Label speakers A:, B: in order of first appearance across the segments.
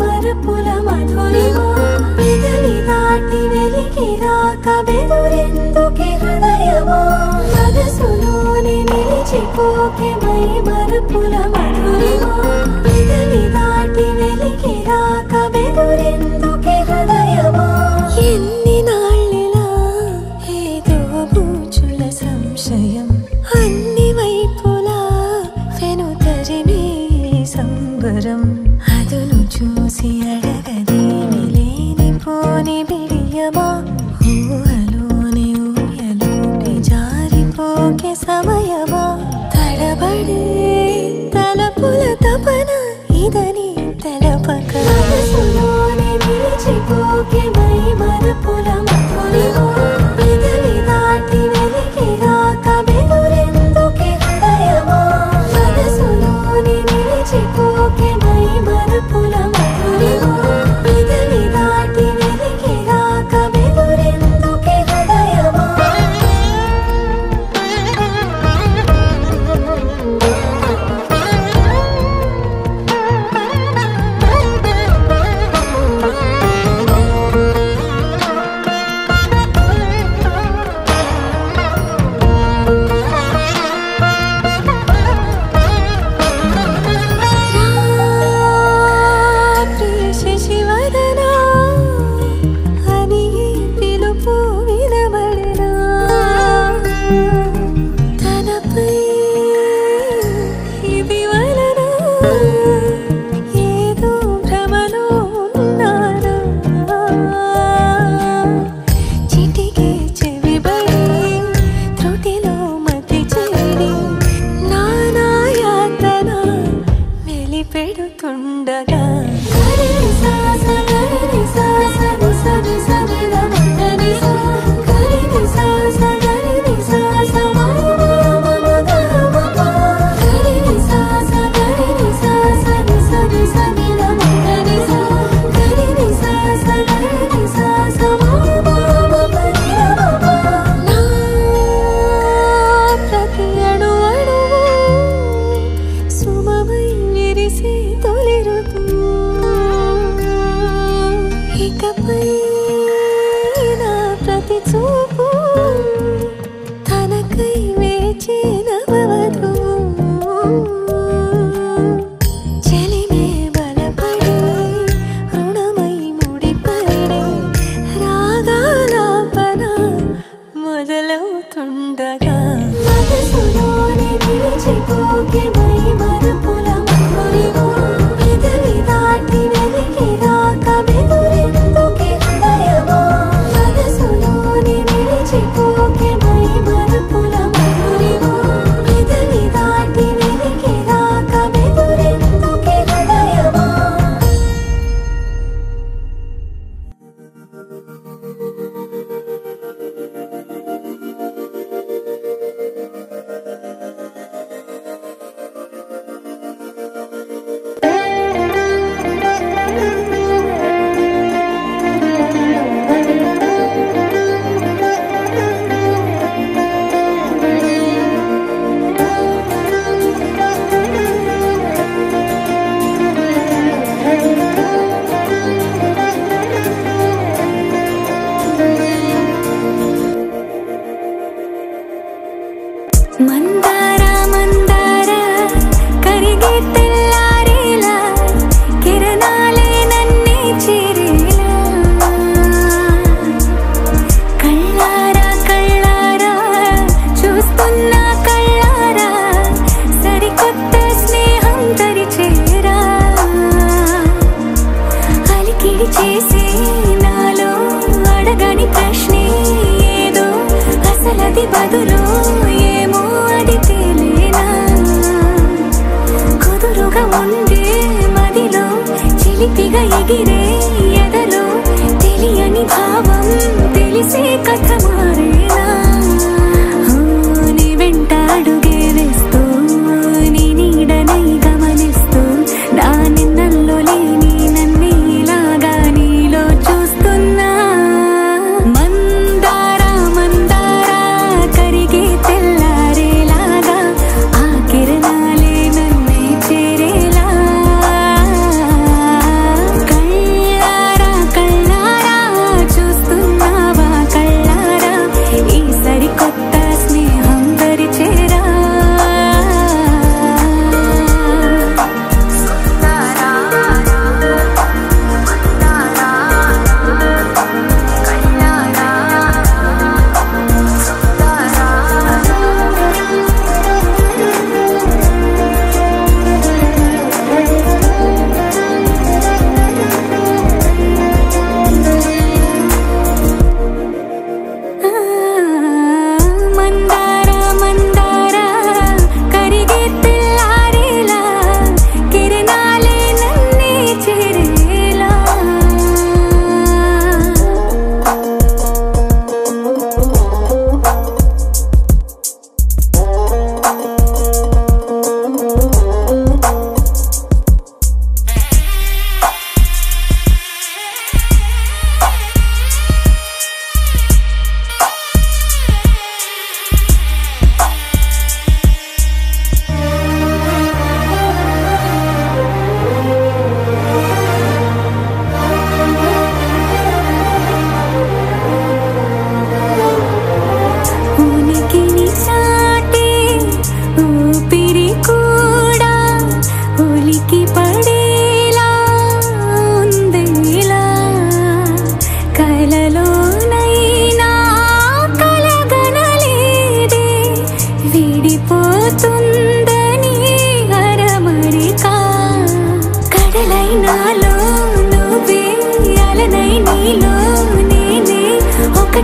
A: మరపుల మధురిమా పెదవి దాటి వెలికి రాక బెదురెందుకే హృదయమా మనసులోని నిలిచిపోకే మై మరపుల మధురిమా పెదవి దాటి వెలికి రాక బెదురెందుకే హృదయమా ఎన్ని నాళ్ళిలా ఏదో బూచుల సంశయం అన్ని వైపులా వెనుతరిమే సంబరం అదును చూసి అడగదేమి లేనిపోని బిడియమా ఊహలోని ఊయలోకి జారిపోకే సమయమా తడబడే తలపుల తపన ఇదని తెలపక మనసులోని నిలిచిపోకే మై మరపుల మధురిమా పెదవి దాటి వెలికి రాక బెదురెందుకే హృదయమా మనసులోని నిలిచిపోకే మై మరపుల మధురిమా పెదవి దాటి వెలికి రాక బెదురెందుకే హృదయమా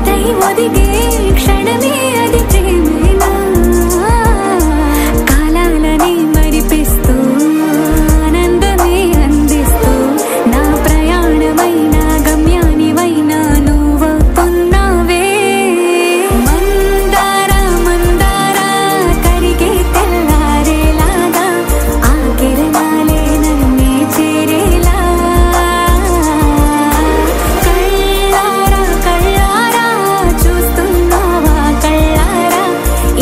A: జతై ఒదిగే క్షణమే అది ప్రేమేనా కాలాలని మరిపిస్తూ ఆనందమే అందిస్తూ నా ప్రయాణమైన గమ్యానివైనా నువ్వవుతున్నావే మందార మందార కరిగే తెల్లారేలాగా ఆ కిరణాలే నన్నే చేరేలా కళ్ళారా కళ్ళారా చూస్తున్నావా కళ్ళారా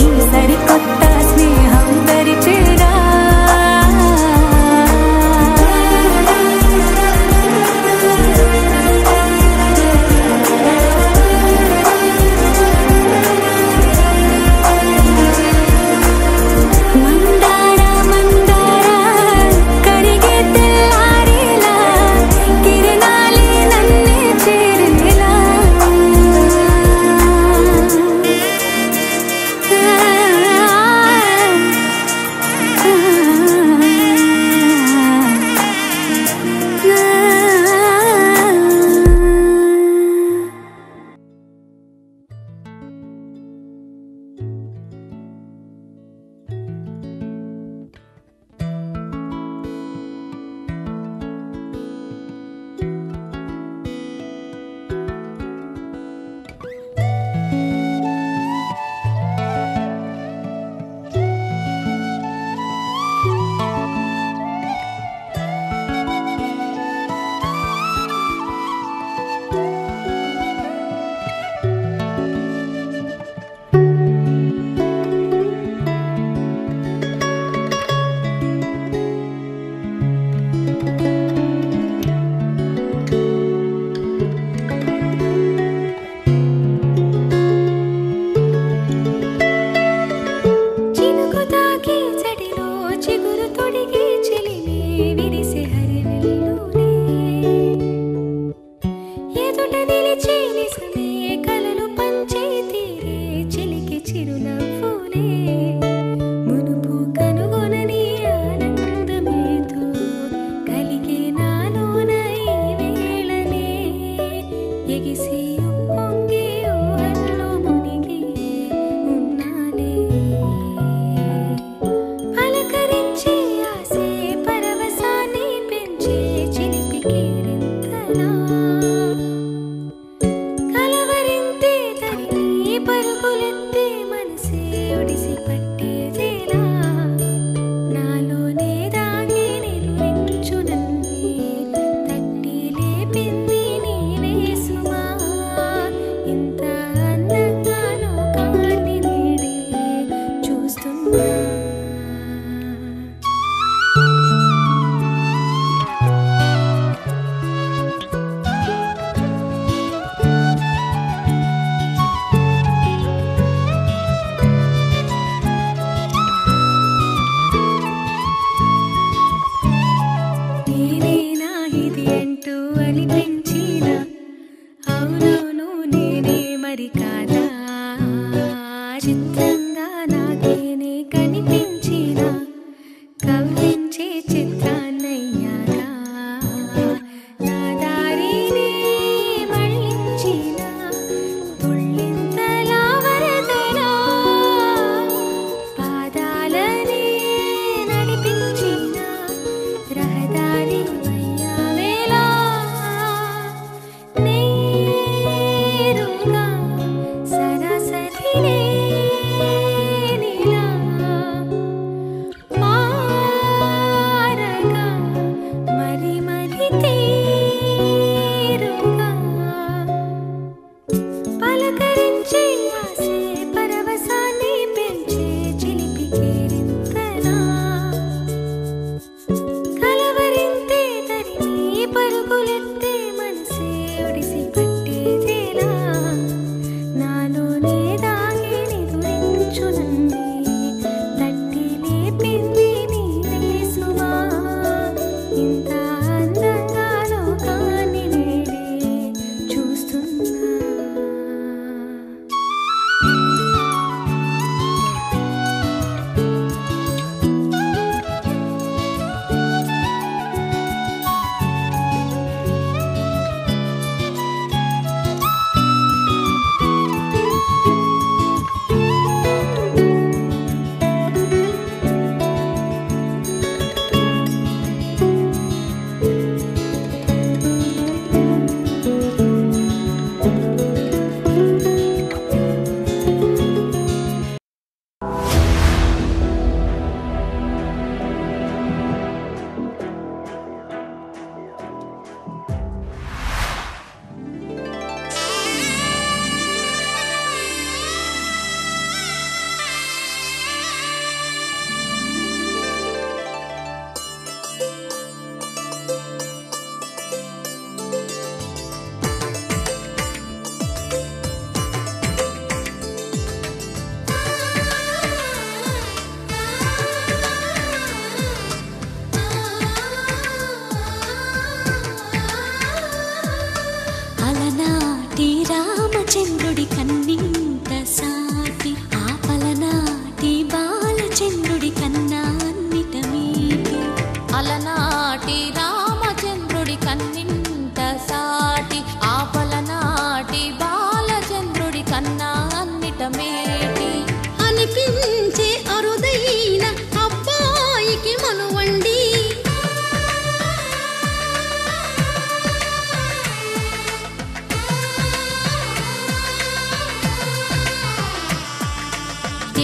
A: ఈ సరికొత్త స్నేహం దరిచేరా మందార మందార కరిగే తెల్లారేలా కిరణాలే నన్నే చేరేలా చినుకు తాకి చడిలో చిగురు తొడిగి చెలిమే విరిసే హరివెల్లులే ఎదుట నిలిచే నిజమే కలలు పంచే తీరే చిలికి చిరునవ్వులే మునుపు కనుగొనని ఆనందమేదో కలిగే నాలోన ఈ వేళనే ఎగిసి ఉప్పొంగి ఊహల్లో మునిగి ఉన్నాలే పలకరించే ఆసే పరవశాన్ని పెంచే చిలిపి కేరింతలా కలవరింతే తరిమి పరుగులెత్తే మనసే ఒడిసి పట్టేదేలా నాలోనే దాగి నిలువించు నన్నే తట్టి లేపింది నీవే సుమా ఇంత అందంగా లోకాన్ని నేడే చూస్తున్నా నేనేనా ఇది అంటూ అనిపించిన అవునవును నేనే మరి కాదా చిత్రంగా నాకేనే కనిపించిన కవ్వించే చిత్రాన్నయ్యాగా నా దారినే మళ్ళించిన తుళ్ళింతలా వరదలా పాదాలనే నడిపించిన రహదారి వయ్యావేలా నేరుగా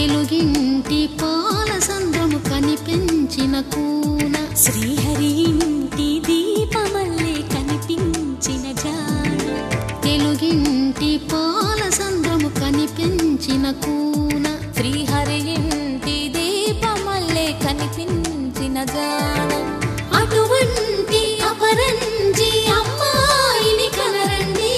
B: తెలుగింటి పాల సంద్రము కనిపించిన కూన
A: శ్రీహరి ఇంటి దీపమల్లే కనిపించిన జాన
B: తెలుగింటి పాల సంద్రము కనిపించిన కూన
A: శ్రీహరి ఇంటి దీపమల్లే కనిపించిన జాన అటువంటి అపరంజి అమ్మాయిని కనరండి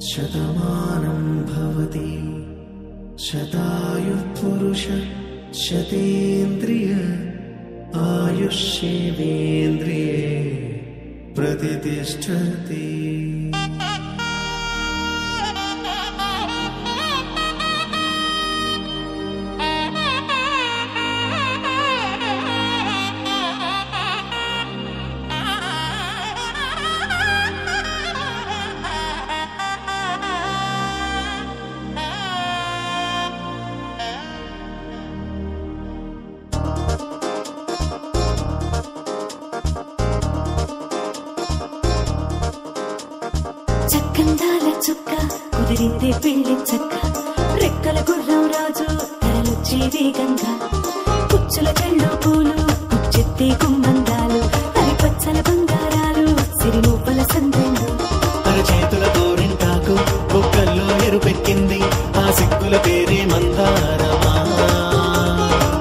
C: शतमानं भवति शतायुः पुरुष शतेन्द्रिय आयुष्येवेन्द्रिये प्रतिष्ठति।
A: చక్కందాల చుక్క కుదిరిందే పెళ్లి చక్క రెక్కల గుర్రం రాజు తరలొచ్చే వేగంగా కుచ్చుల చెళ్ళు పూలు కుచ్చెత్తే కుమ్మందాలు అరిపచ్చల బంగారాలు సిరిమూపల సందెళ్ళు
C: అరచేతుల గోరింటాకు బొక్కల్లో ఎరుపెక్కింది ఆ సిక్కుల పేరే మందారమా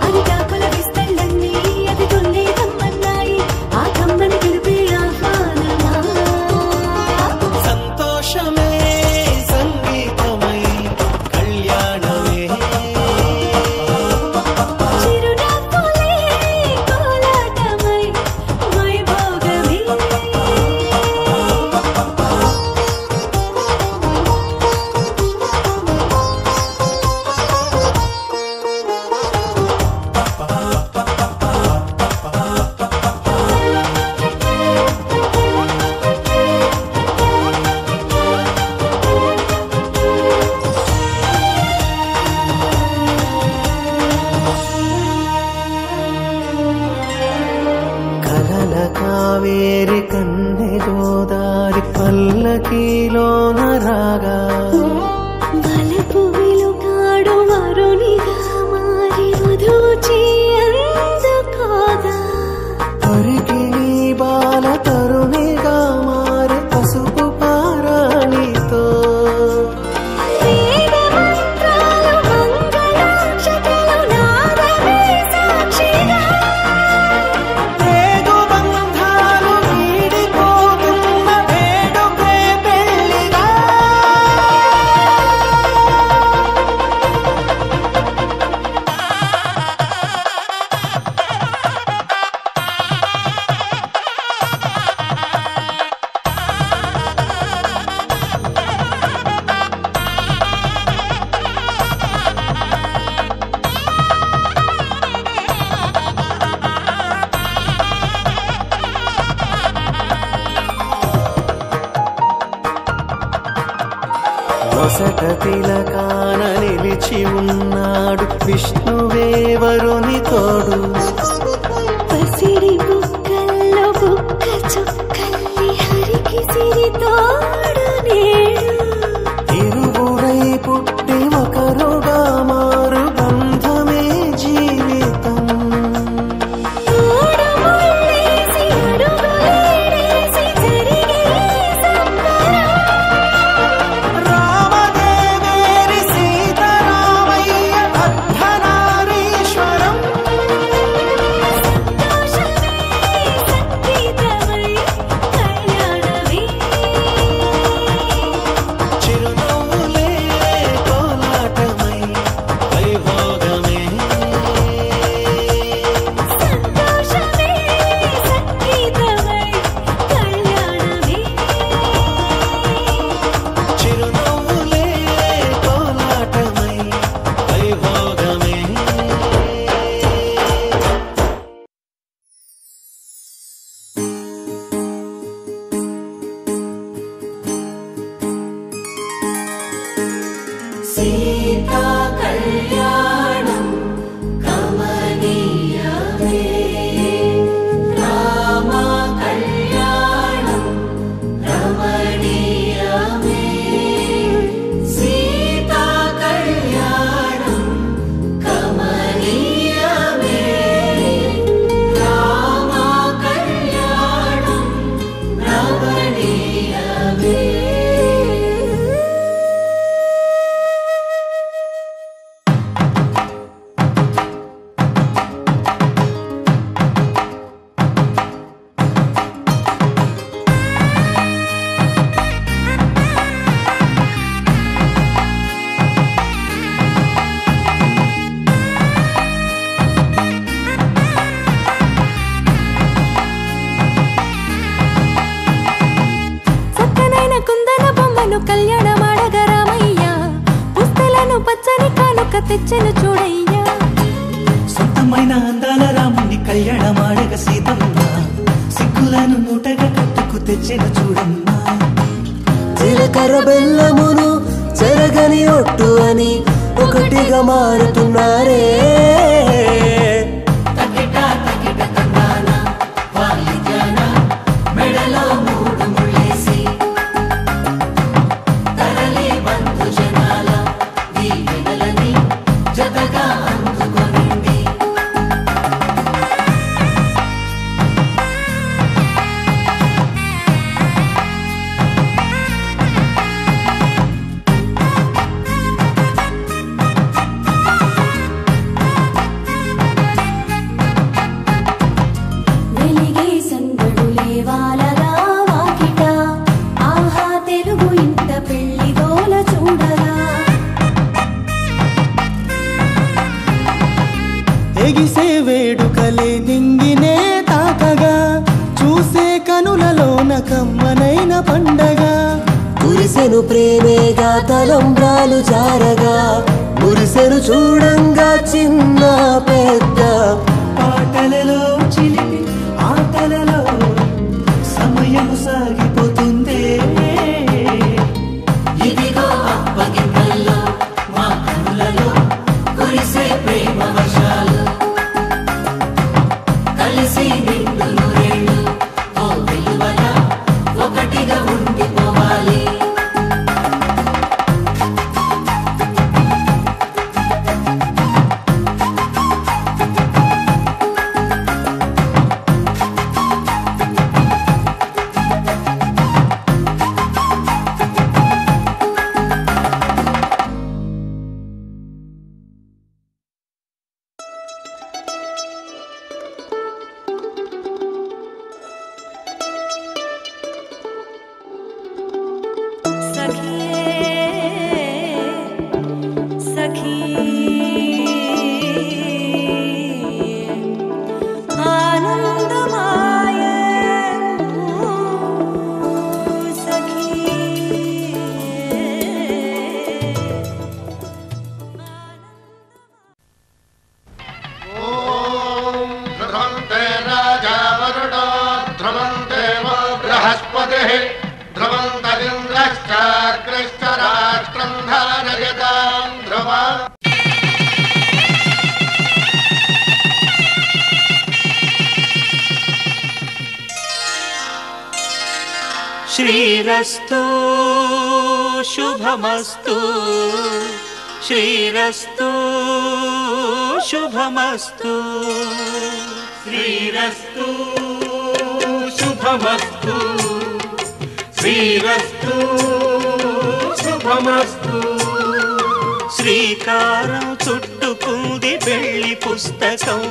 A: అరిటాకుల విస్తళ్ళన్నీ అది తొల్లేదమ్మ
C: తిలకాన నిలిచి ఉన్నాడు విష్ణువే వరుని తోడు.
A: పసిడి బుక్కల్లో బుక్క చుక్కల్లి హరికి సిరి తోడు నేడు.
C: ఇరువురై పుట్టి ఒకరుగా మారు బంధమే జీవితం.
A: తోడు ముళ్ళేసి అడుగులేసి జరిగే సంబరం.
C: రామదేవేరి సీతారామయ్య అర్ధనారీశ్వరం.
A: సంతోషమే సంగీతమై కళ్యాణమే.
C: చిరునవ్వులే కోలాటమై వైభోగమే.
A: సంతోషమే సంగీతమై కళ్యాణమే.
C: చిరునవ్వులే కోలాటమై వైభోగమే. సీతా కళ్యాణం కమనీయమే. రామ కళ్యాణం రమణీయమే. సీతా కళ్యాణం కమనీయమే. రామ కళ్యాణం రమణీయమే.
A: చక్కనైన కుందన బొమ్మను కళ్యాణమాడగ రామయ్య. పుస్తలను పచ్చని కానుక తెచ్చెను చూడయ్యా.
C: సొంతమైన అందాల రాముని కళ్యాణమాడగ సీతమ్మ. సిగ్గులను మూటగా కట్టుకు తెచ్చిన చూడమ్మా. జీలకర్ర బెల్లమును చెరగని ఒట్టు అని ఒకటిగా మారుతున్నారే. మెడలో మూడు ముళ్ళేసి తరలి బంధు జనాల దీవెనలని జతగా అందుకొనింది.
A: వెలిగే సందడులే వాలగా వాకిట. ఆహా తెలుగు ఇంట పెళ్లి గోల చూడగా.
C: ఎగిసే వేడుకలే నింగినే తాకగా చూసే కనులలోన కమ్మనైన పండగ. కురిసెను ప్రేమేగా తలంబ్రాలు జారగా మురిసెను చూడంగా చిన్న పెద్ద. పాటలలో చిలిపి ఆటలలో సమయము సాగిపోతుందే. ఇదిగో అప్పగింతల్లో మా కనులలో కురిసే ప్రేమ వర్షాలు. కలిసి నిండు నూరేళ్ళు ఓ వెలువల ఒకటిగా ఉండిపోవాలి.
D: ध्रुवन्तरिन्द्रश्चाग्रश्च राष्ट्रम् धारय శ్రీరస్తు శుభమస్తు శ్రీరస్తు శుభమస్తు
E: శ్రీరస్తు శుభమస్తు శ్రీరస్తు శుభమస్తు.
D: శ్రీకారం చుట్టుకుంది పెళ్లి పుస్తకం,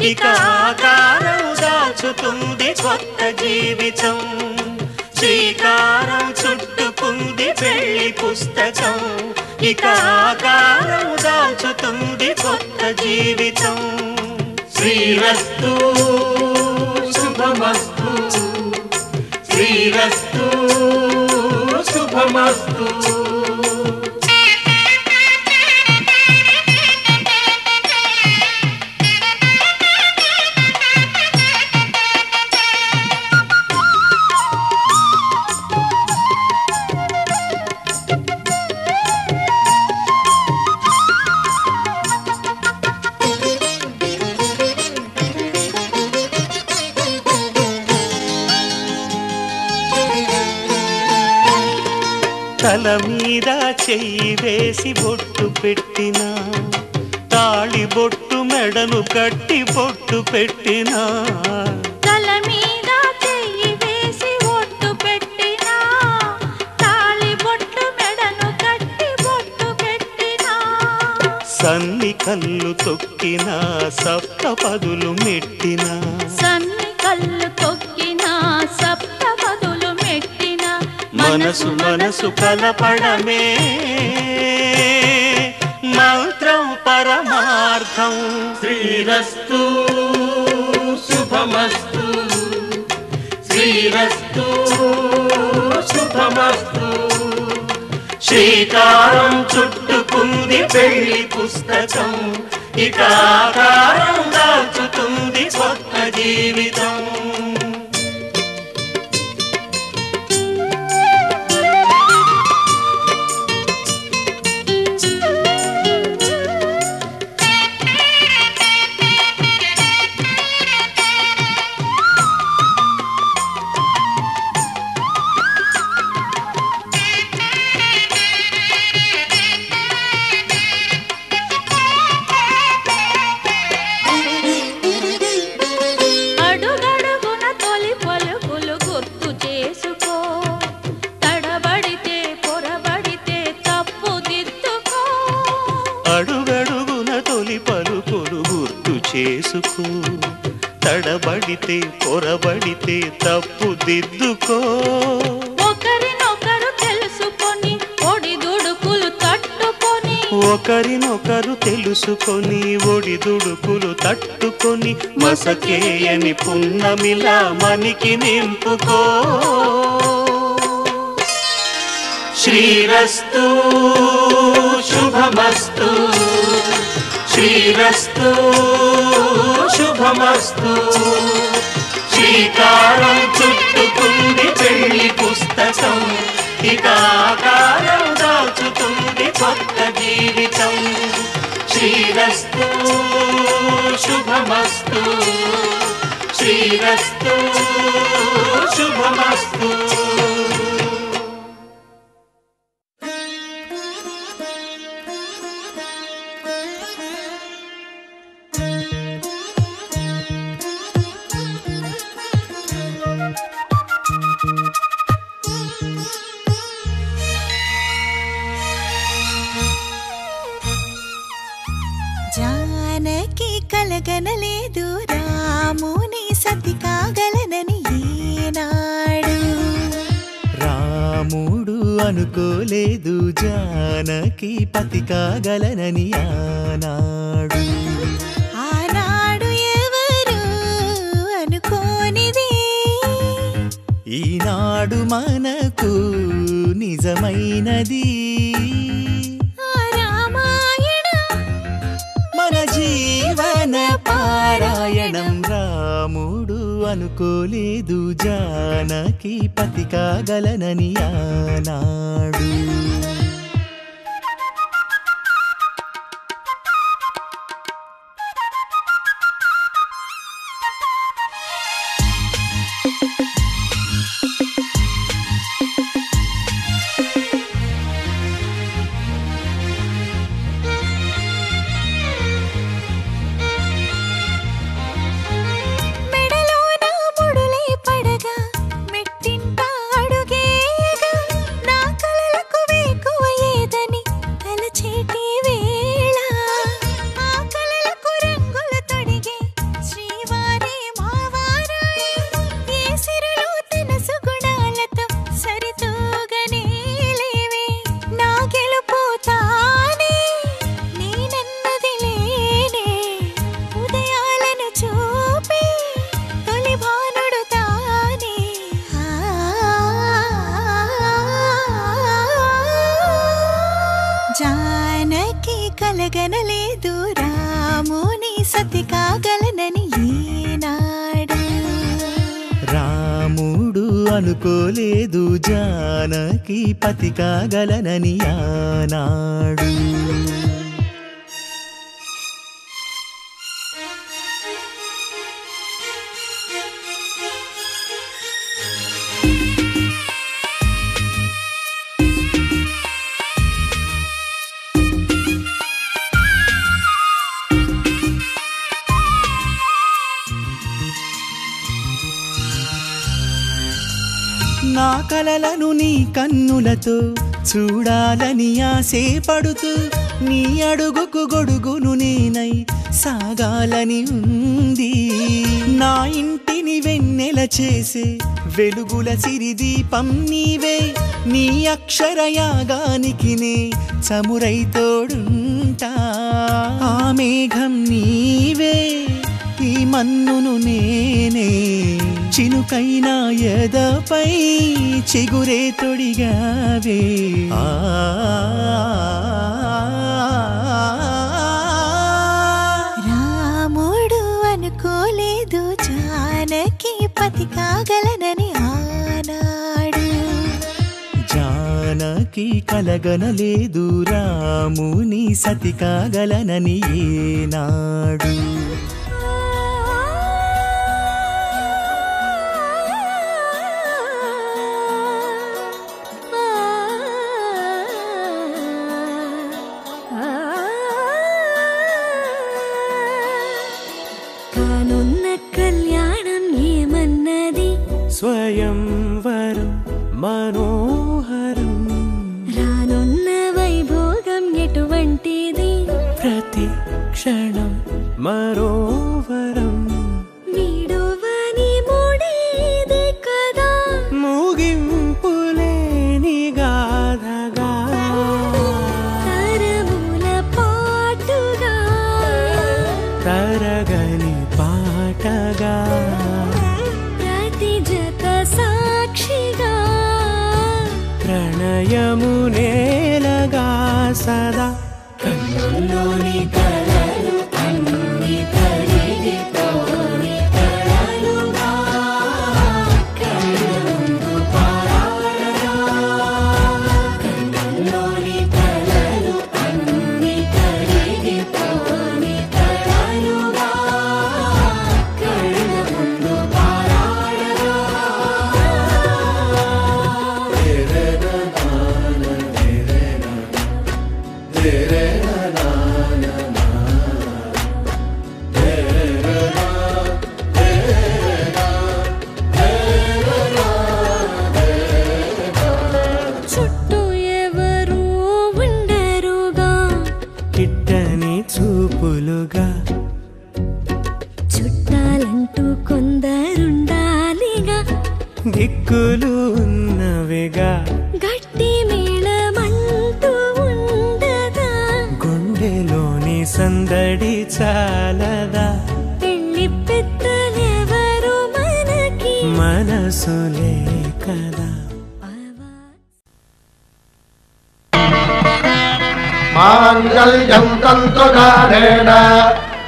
D: ఇక ఆకారం దాచుతుంది కొత్త జీవితం. శ్రీకారం చుట్టుకుంది పెళ్లి పుస్తకం, ఇక ఆకారం దాచుతుంది కొత్త జీవితం.
E: శ్రీరస్తు శుభమస్తు శ్రీరస్తు శుభమస్తు.
D: తల మీద చెయ్యి వేసి బొట్టు పెట్టినా, తాళి బొట్టు మెడను కట్టి బొట్టు పెట్టినా.
A: తల మీద చెయ్యి వేసి బొట్టు పెట్టినా, తాళి బొట్టు మెడను కట్టి బొట్టు పెట్టినా.
D: సన్ని కళ్ళు తొక్కినా, సప్త పదులు మెట్టినా.
A: సన్ని కళ్ళు తొక్కినా, సప్త పదులు మెట్టినా.
D: మనసు మనసు కలపడమే మంత్రం పరమార్థం.
E: శ్రీరస్తు శుభమస్తు శ్రీరస్తు శుభమస్తు.
D: శ్రీకారం చుట్టుకుంది పెళ్లి పుస్తకం, ఇక ఆకారం దాచుతుంది కొత్త జీవితం. అడుగడుగున తొలి పలుకులు గుర్తు చేసుకో, తడబడితే పొరబడితే తప్పు దిద్దుకో.
A: ఒకరినొకరు తెలుసుకొని ఒడిదుడుకులు తట్టుకొని,
D: ఒకరినొకరు తెలుసుకొని ఒడిదుడుకులు తట్టుకొని, మసకేయని పున్నమిలా మనికి నింపుకో. శ్రీరస్తు శుభమస్తు శ్రీరస్తు శుభమస్తు. శ్రీకారం చుట్టుకుంది పెళ్లి పుస్తకం, ఇక ఆకారం దాచుతుంది కొత్త జీవితం. శ్రీరస్తు శుభమస్తు శ్రీరస్తు శుభమస్తు.
A: జానకి కలగనలేదు రాముని సతి కాగలనని ఏనాడు.
D: రాముడు అనుకోలేదు జానకి పతి కాగలనని ఆనాడు.
A: ఆనాడు ఎవరు అనుకోనిది
D: ఈనాడు మనకు నిజమైనది. మన జీవన పారాయణం. రాముడు అనుకోలేదు జానకి పతి కాగలనని ఆనాడు.
F: జానకి కలగనలేదు రాముని సతి కాగలనని ఈనాడు.
D: రాముడు అనుకోలేదు జానకి పతి కాగలనని ఆనాడు. నా కలలను నీ కన్నులతో చూడాలని ఆశపడుతూ నీ అడుగుకు గొడుగును నేనై సాగాలని ఉంది. నా ఇంటిని వెన్నెల చేసే వెలుగుల సిరిదీపం నీవే. నీ అక్షరయాగానికి నే చమురై తోడుంటా. ఆ మేఘం నీవే, ఈ మన్నును నేనే. చినుకైనా ఎదపై చిగురే తొడిగావే.
F: రాముడు అనుకోలేదు జానకి పతి కాగలనని ఆనాడు.
D: జానకి కలగనలేదు రాముని సతి కాగలనని ఏనాడు. స్వయంవరం మనోహరం.
A: రానున్న వైభోగం ఎటువంటిది?
D: ప్రతి క్షణం మరోవరం.
A: వీడువని మూడేది కదా
D: ముగింపులేని గాథగా.
A: తరముల పాటుగా
D: తరగని పాటగా.
A: సాక్షిగా
D: ప్రణయము నేలగా సదా. కన్నుల్లోని కలలు అన్ని కరిగిపోని కలలుగా. కన్నులు పారాడగా. కన్నుల్లోని కలలు అన్ని కరిగిపోని కలలుగా. కళ్ళ ముందు పారాడగా.
A: చుట్టూ ఎవరు ఉండరుగా.
D: కిట్టని చూపులుగా.
A: చుట్టాలంటూ కొందరుండాలిగా.
D: దిక్కులు ఉన్నవిగా.
A: గట్టి మేళమంటూ ఉండదా.
D: గుండెలోని సందడి చాలదా.
A: పెళ్లి పెద్దలెవరు మనకి
D: మనసులే కదా.
E: మాంగళ్యం తంతునానేన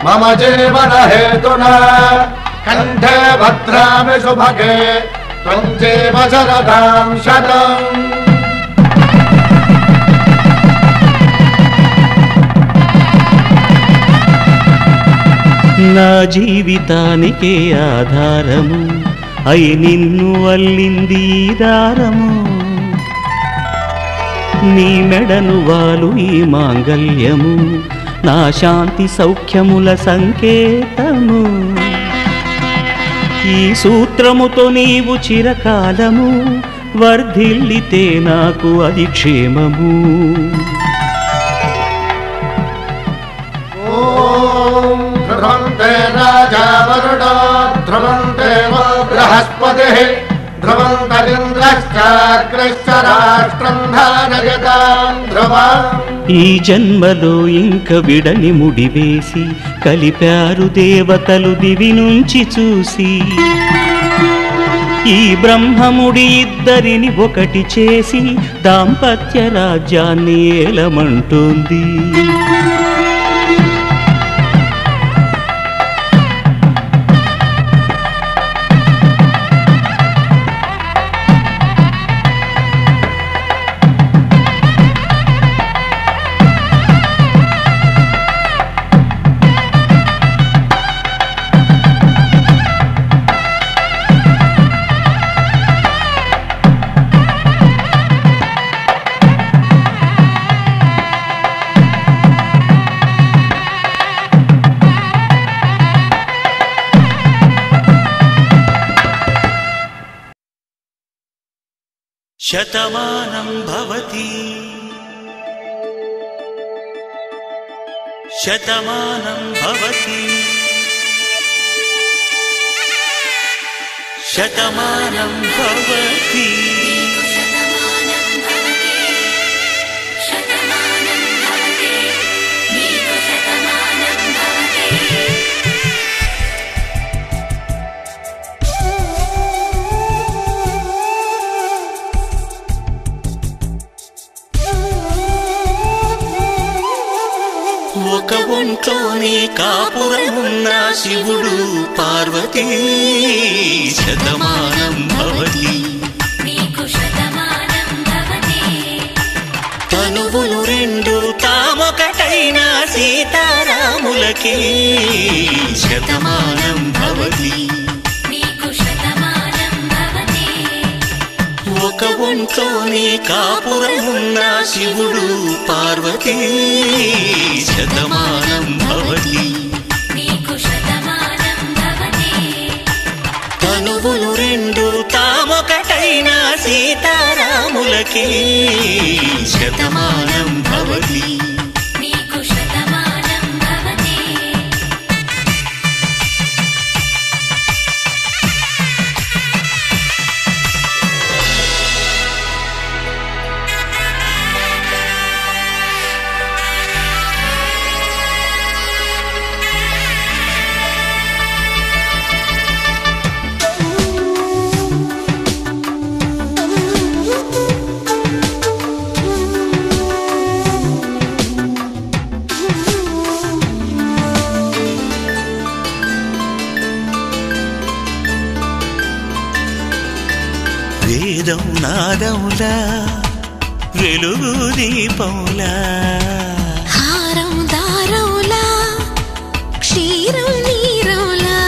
E: మమ జీవన హేతునా కంఠే భద్రామి శుభగే త్వం జీవ శరదాం శతం.
G: నా జీవితానికే ఆధారము అయి నిన్ను అల్లింది దారము. నీ మెడను వాలు ఈ మాంగళ్యము నా శాంతి సౌఖ్యముల సంకేతము. ఈ సూత్రముతో నీవు చిరకాలము వర్ధిల్లితే నాకు అది క్షేమము.
E: ధ్రువంతే రాజా వరుణో ధ్రువంతే బృహస్పతిః ధ్రువంతరింద్రశ్చాగ్రశ్చ రాష్ట్రం ధారయతాం ధ్రువం.
G: ఈ జన్మలో ఇంక విడని ముడివేసి కలిపారు దేవతలు దివి నుంచి చూసి. ఈ బ్రహ్మముడి ఇద్దరిని ఒకటి చేసి దాంపత్య రాజ్యాన్ని ఏలమంటుంది. శతమానం భవతి శతమానం భవతి శతమానం భవతి ఒక ఒంట్లోనే కాపురమున్న శివుడు పార్వతీ శతమానం భవతి తనువులు రెండు తామొకటైన సీతారాములకి శతమానం భవతి ఒక ఒంట్లోనే కాపురమున్న శివుడు పార్వతీ శతమానం భవతి తనువులు రెండు తామొకటైన సీతారాములకి శతమానం భవతి వేదం నాదములా వెలుగు దీపములా
F: హారం దారములా క్షీరం నీరములా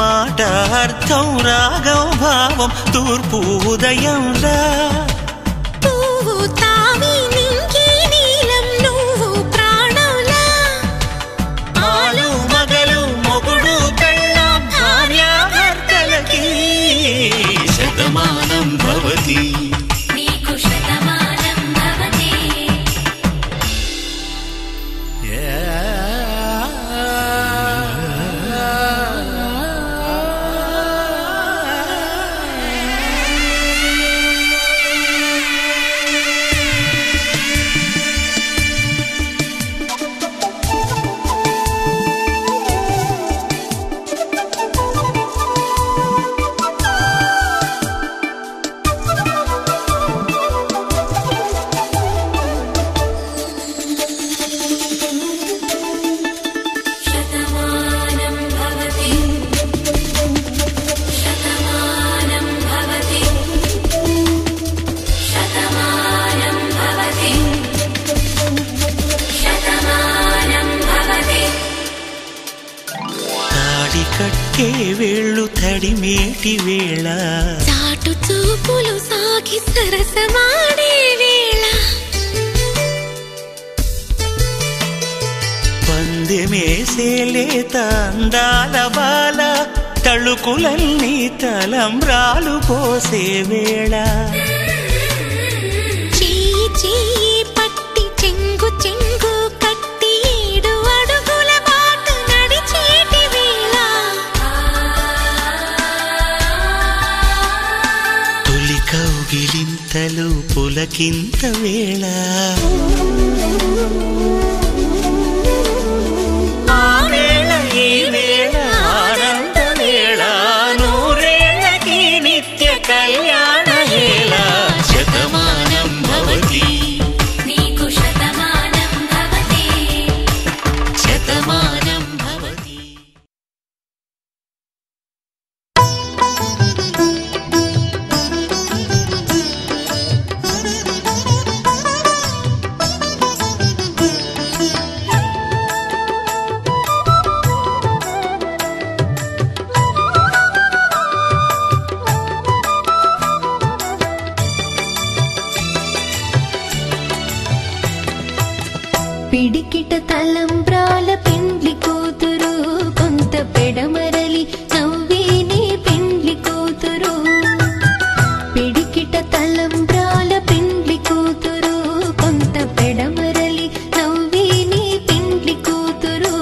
G: మాట అర్థం రాగం భావం తూర్పు ఉదయంలా
F: పువ్వు తావి నింగి నీలం నువ్వు ప్రాణంలా
G: ఆలు మగలు మొగుడు పెళ్ళాం భార్యాభర్తలకి శతమానం భవతి కట్టే వేళ్ళు తడిమేటి వేళ
F: చాటు చూపులు సాగి సరసమాడే వేళ
G: పందెమేసేలేత అందాల బాల తళుకులన్నీ తలంబ్రాలు పోసే వేళ
F: చెయ్యి చెయ్యి పట్టి చెంగు చెంగు కట్టి 7 అడుగుల బాటు నడిచేటి వేళ
G: తొలి కౌగిలింతలు పులకింత వేళ ఆ వేళ ఈ వేళ ఆనంద వేళ నూరేళ్ళకి
A: పిడికిట తలంబ్రాల పెండ్లి కూతురు కొంత పెడమరలి నవ్వేని పెండ్లి కూతురు పిడికిట తలంబ్రాల పెండ్లి కూతురు కొంత పెడమరలి నవ్వేని పెండ్లి కూతురు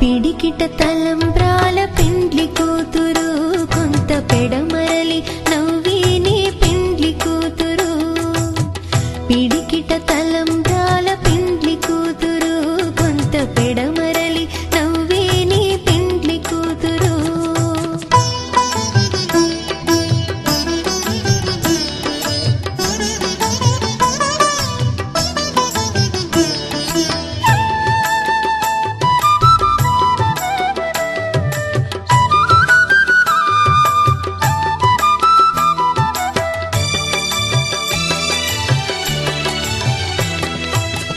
A: పిడికిట తలంబ్రాల పెండ్లి కూతురు కొంత పెడమరలి నవ్వేని పెండ్లి కూతురు పిడికిట తలంబ్రాల పెండ్లి కూతురు కొంత పెడమరలి నవ్వేని పెండ్లి కూతురు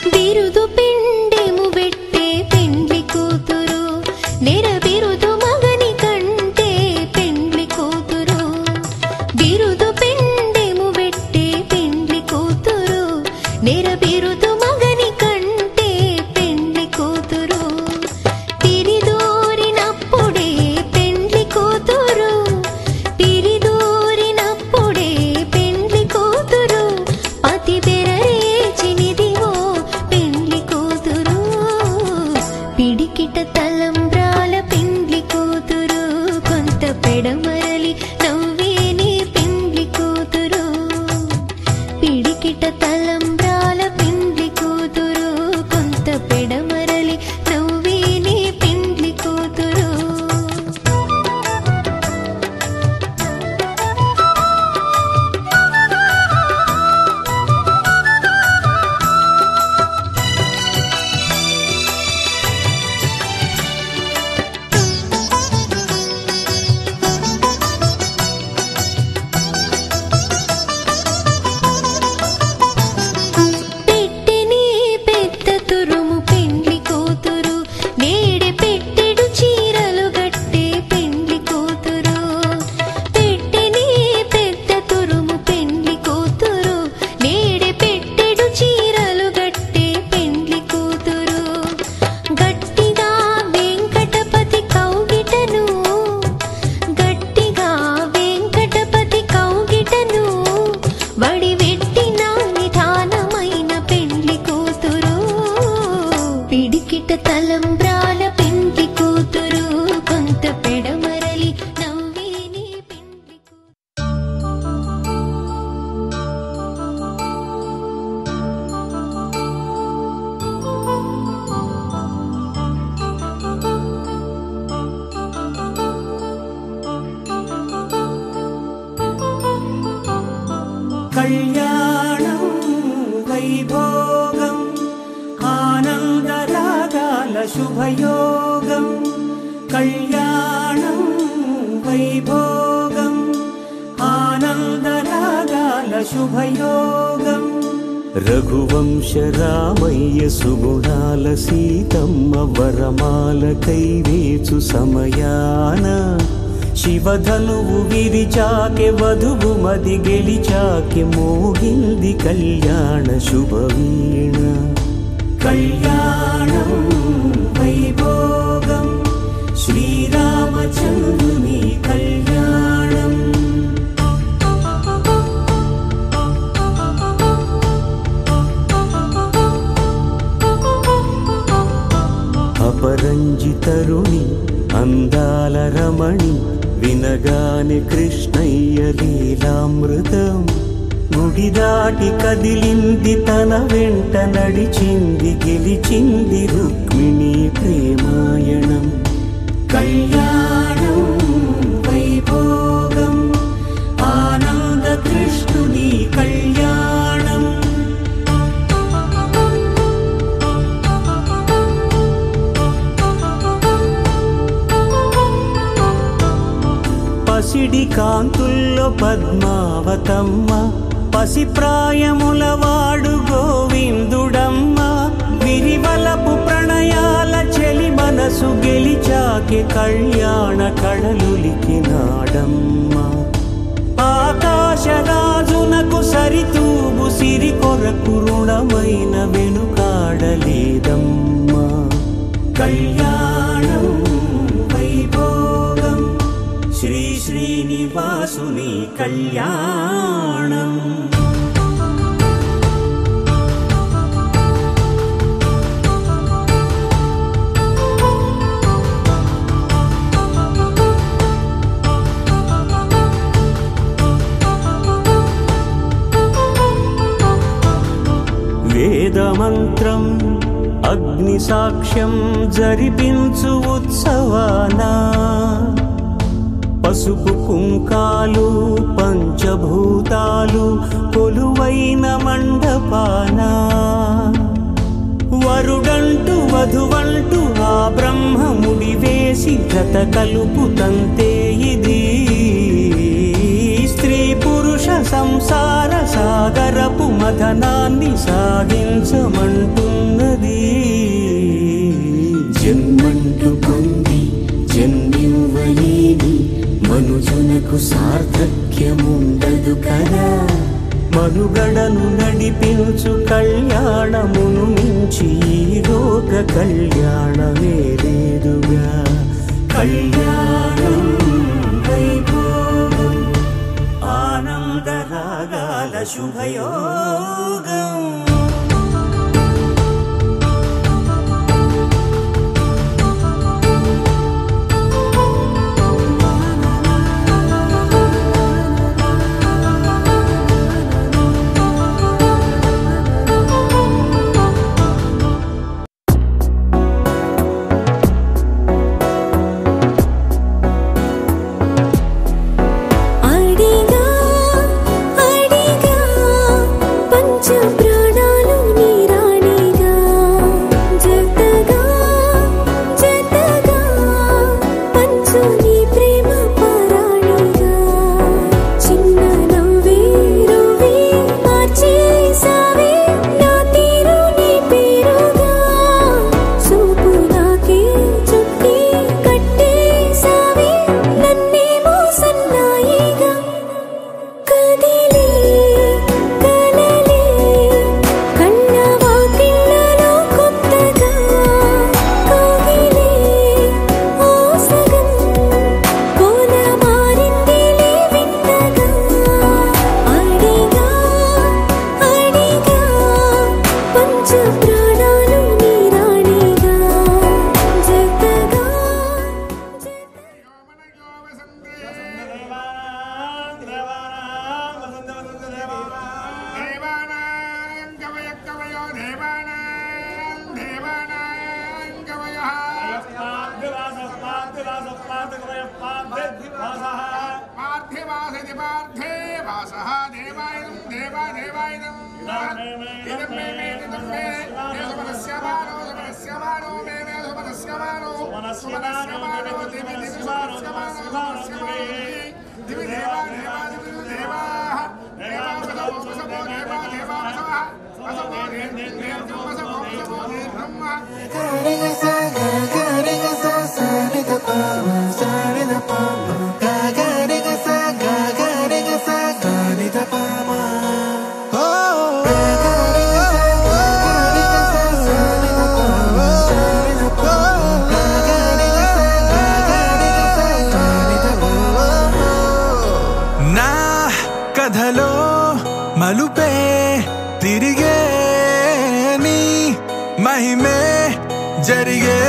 A: బిరుదు పిండెము పెట్టే పెండ్లి కూతురు నెర బిరుదు మగని కంటే పెండ్లి కూతురు బిరుదు పిండెము పెట్టే పెండ్లి కూతురు నెర బిరుదు మగని కంటే పెండ్లి కూతురు తిరిదూరినప్పుడే పెండ్లి కూతురు తిరిదూరినప్పుడే పెండ్లి కూతురు పతి బెరరేచినిదివో పిడికిట తలంబ్రాల పెండ్లి కూతురు కొంత పెడమరలి నవ్వేని పెండ్లి కూతురు పిడికిట తలంబ్రాల పెండ్లి కూతురు కొంత పెడమరలి నవ్వేని పెండ్లి కూతురు పిడికిట తలంబ్రాల పెండ్లి కూతురు కొంత పెడమరలి నవ్వేని పెండ్లి
D: కళ్యాణం వైభోగం ఆనందరాగాల శుభయోగం కళ్యాణం వైభోగం ఆనందరాగాల శుభయోగం రఘువంశ రామయ్య సుగుణాల సీతమ్మ వరమాల కైవేచు సమయాన శివధనువు విరిచాకె వధువు మది గెలిచాకె మోగింది కళ్యాణ శుభవీణ కళ్యాణం వైభోగం శ్రీరామచంద్రుని కళ్యాణం అపరంజి తరుణి అందా చింతారమణి వినగానే కృష్ణయ్య లీలామృతం గుడి దాటి కదిలింది తన వెంట నడిచింది గెలిచింది రుక్మిణి ప్రేమాయణం కళ్యాణం వైభోగం ఆనంద కృష్ణుని కళ్యాణం పసిడి కాంతుల్లో పద్మావతమ్మ పసిప్రాయముల వాడు గోవిందుడమ్మ విరివలపు ప్రణయాల చెలి మనసు గెలిచాకే కళ్యాణ కళలులికినాడమ్మ ఆకాశరాజునకు సరితూబు సిరి కొరకు రుణమైన వెనుకాడలేదమ్మా కళ్యాణం వైభోగం శ్రీ శ్రీనివాసుని కళ్యాణం వేదమంత్రం అగ్ని సాక్ష్యం జరిపించు ఉత్సవానా పసుపు కుంకాలు పంచభూతాలు కొలువైన మండపాన వరుడంటూ వధువంటూ ఆ బ్రహ్మముడి వేసి జత కలుపుతంతే ఇది స్త్రీ పురుష సంసార సాగరపు మథనాన్ని సాగించమంటున్నది జన్మంటూ పొంది జన్మివ్వలేని మనుజునకు సార్థక్యముండదు కదా మనుగడను నడిపించు కళ్యాణమును మించి ఈ లోక కళ్యాణమే లేదుగా కళ్యాణం వైభోగం ఆనందరాగాల శుభయోగం
H: కథలో మలుపే తిరిగే నీ మహిమే జరిగే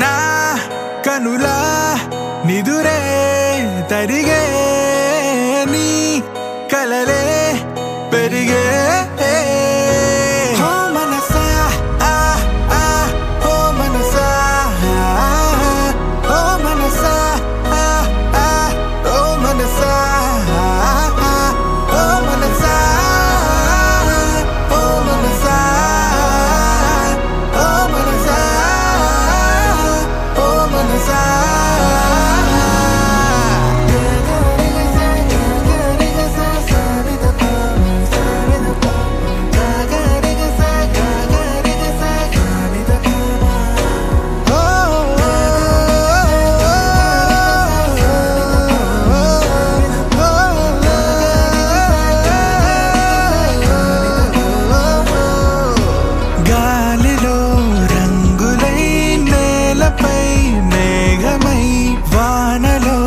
H: నా కనులా నిదురే తరిగే నీ కలలే పెరిగే ఓ మనసా ఓ మనసా ఓ మనసా ఓ మనసా ఓ మనసా ఓ మనసా ఓ మనసా ఓ మనసా గాలిలో రంగులై నేలపై మేఘమై వానలో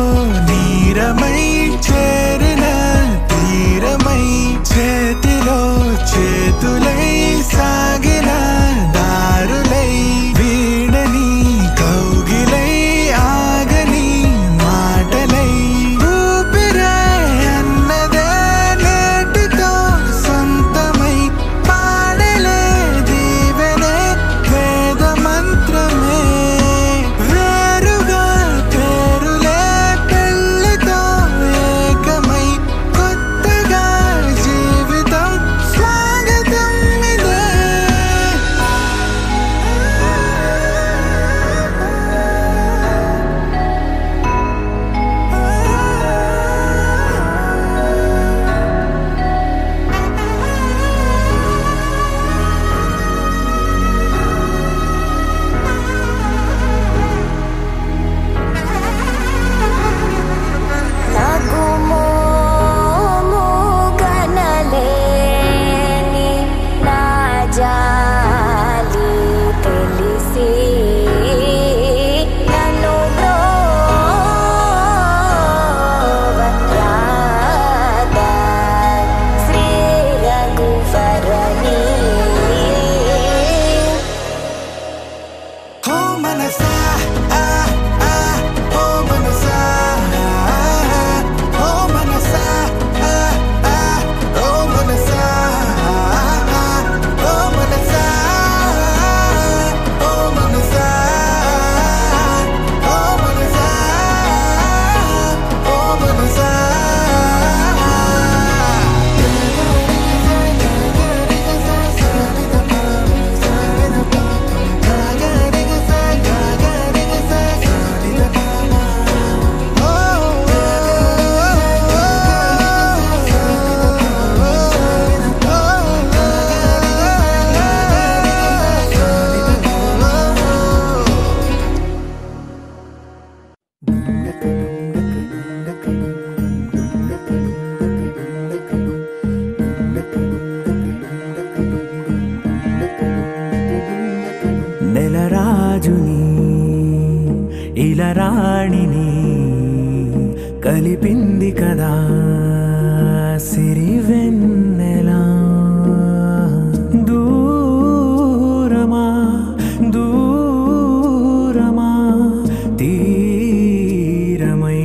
H: నీరమై చేరిన తీరమై చేతిలో చేతులై సాగిన దారులై వీడని కౌగిలై ఆగని మాటలై ఊపిరే అన్నదే నేటితో సొంతమై పాడలే దీవెనే వేద మంత్రమే వేరుగా పేరులే పెళ్ళితో ఏకమై కొత్తగా జీవితం స్వాగతం ఇదే
A: నాకు మోముగనలేని నా జాలి తెలిసి నన్ను బ్రోవరాదా శ్రీ రఘువరని
H: ఓ మనసా ఓ మనసా ఓ మనసా ఓ మనసా ఓ మనసా ఓ మనసా ఓ మనసా ఓ మనసా
D: నెలరాజుని ఇలరాణిని కలిపింది కదా సిరివెన్నెలా దూరమా దూరమా తీరమై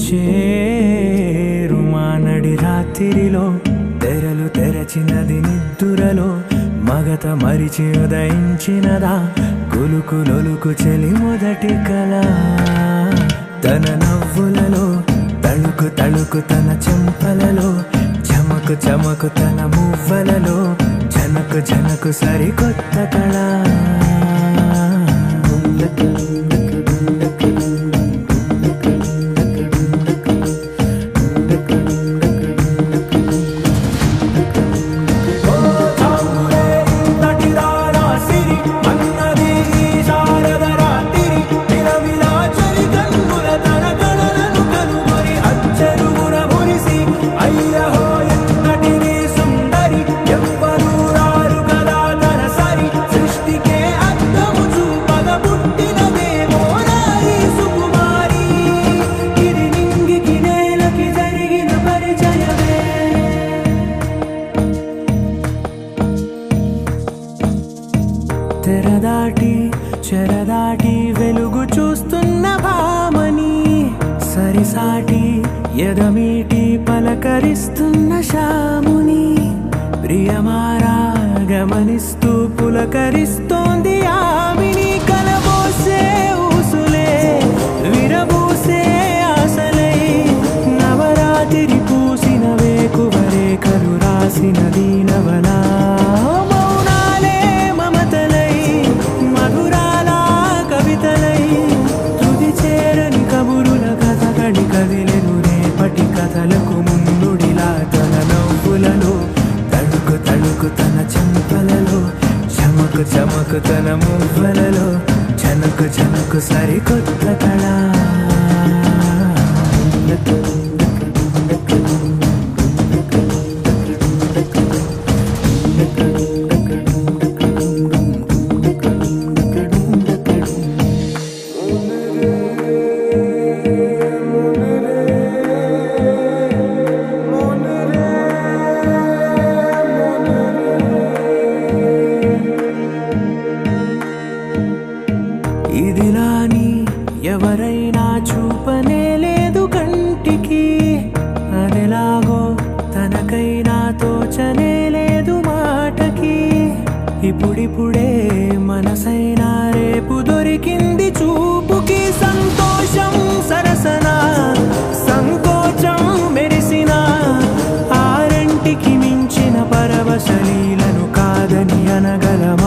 D: చేరుమా నడి రాత్రిలో తెరలు తెరచినది నిద్దురలో మగత మరిచి ఉదయించినదా కులుకులొలుకు చెలి మొదటి కళ తన నవ్వులలో తళుకు తళుకు తన చెంపలలో చమకు చమకు తన మువ్వలలో జనకు జనకు సరికొత్త కళ
G: ఎవ్వరూ రారు కదా తన సరి సృష్టికే అర్థము చూపగ పుట్టినదే
D: ఎదమీటి పలకరిస్తున్న శాముని ప్రియమారా గమనిస్తూ పులకరిస్తోంది ఆవిని కలబోసే ఊసులే విరబూసే ఆశలై నవరాత్రి పూసిన వేకువరే కరు రాసిన దీనవనా మౌనాలే మమతలై మధురాల కవితలై తుది చేరని కబురుల కథకడి కదిలెను రేపటి కథలకు ముందుడిలా తన నవ్వులలో తడుకు తడుకు తన చెంపలలో చమకు చమకు తన మువ్వలలో చనకు చనకు సరికొత్త కళ ఇదిలాని ఎవరైనా చూపనే లేదు కంటికి అదెలాగో తనకైనా తోచనే లేదు మాటకి ఇప్పుడిప్పుడే మనసైనా రేపు దొరికింది చూపుకి సంతోషం సరసన సంకోచం మెరిసిన ఆరంటికి మించిన పరవశలీలను కాదని అనగలమా